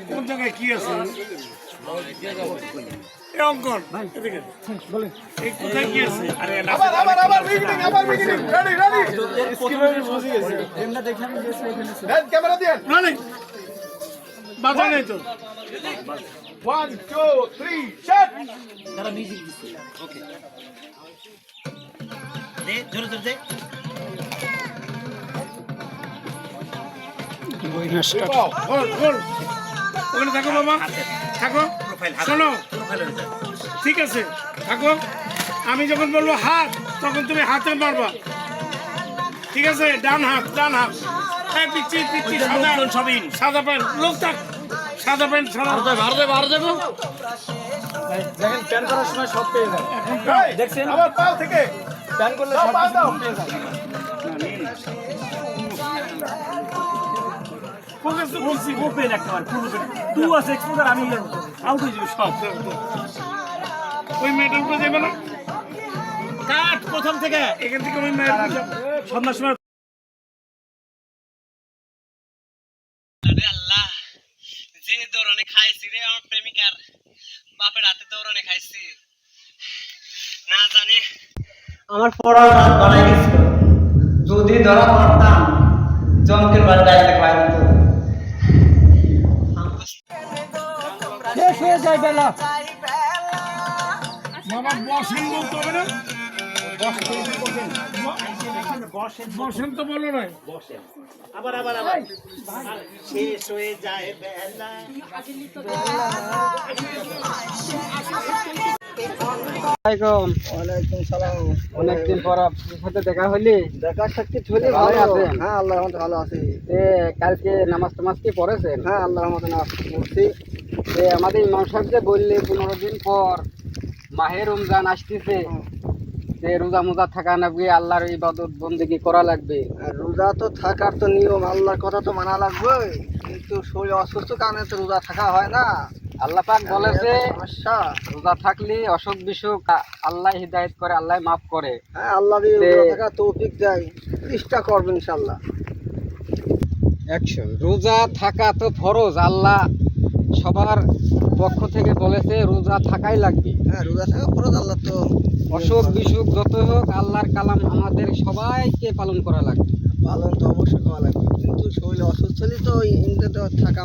কোন জায়গায় কি আছে অঙ্কন এই কোথায় কি আছে? আরে বাধা নেই তো। 1 2 3 শট তারা মিউজিক দিচ্ছে ওকে দে জোরে জোরে দে ওখানে থাকো বাবা, থাকো, শোনো, ঠিক আছে থাকো। আমি যখন বলবো হাত তখন তুমি হাতে মারবা, ঠিক আছে? ডান হাত, ডান হাত। পিচ্ছি পিচ্ছি সাদা প্যান্ট, লোক থাক, সাদা প্যান্ট প্যান করার সময় সব পেয়ে যায়। দেখছেন আবার পা থেকে প্যান করলে সব পা দাও। পেয়ে যায়। ওপেন একবার পুরো টু আছে এক্সপোজার আমি আউট হয়ে যাবে সব। ওই মেয়েটার উপরে যাবে না, কাট প্রথম থেকে এখান থেকে ওই মেয়েটার সন্ধ্যার সময়। আল্লাহ, যে দৌড়ানে খাইছি রে আমার প্রেমিকার বাপের হাতে দৌড়ানে খাইছি, না জানি আমার পড়ার রাত বানাই গেছিল। যদি ধরা পড়তাম জমকের বাড়ি ডাইরেক্ট বাইরে হতো। শেষ হয়ে যায় বেলা। বাবা বসেন বলতে হবে না, বসেন তো বলো নাই। আবার আবার আবার শেষ হয়ে যায় বেলা। ওয়ালাইকুম সালাম। অনেকদিন পর আপনার সাথে দেখা হইলি। দেখা সাক্ষাৎ হইলে ভালো আছেন? হ্যাঁ আল্লাহর রহমতে ভালো আছি। কালকে নামাজ টামাজ কি পড়েছেন? হ্যাঁ আল্লাহর রহমতে নামাজ পড়ছি। আমাদের ইমাম সাহেব যে বললে 15 দিন পর মাহে রমজান আসতেছে, রোজা মোজা থাকা লাগবে, আল্লাহর ইবাদত বন্দেগী করা লাগবে। রোজা তো থাকার তো নিয়ম, আল্লাহর কথা তো মানা লাগবে, কিন্তু শরীর অসুস্থ কারণে তো রোজা থাকা হয় না। আল্লাহ পাক বলেছে রোজা থাকলে অসুখ বিসুখ আল্লাহ হিদায়াত করে, আল্লাহ মাফ করে। হ্যাঁ আল্লাহ রোজা থাকা তৌফিক দেয়, চেষ্টা করবেন ইনশাআল্লাহ। অ্যাকশন। রোজা থাকা তো ফরজ, আল্লাহ সবার পক্ষ থেকে বলেছে রোজা থাকাই লাগবে। হ্যাঁ রোজা থাকা ফরজ, আল্লাহ তো অসুখ বিসুখ যত হোক আল্লাহর কালাম আমাদের সবাইকে পালন করা লাগবে। পালন তো অবশ্যই করা লাগবে, কিন্তু শরীর অসুস্থ হলে তো থাকা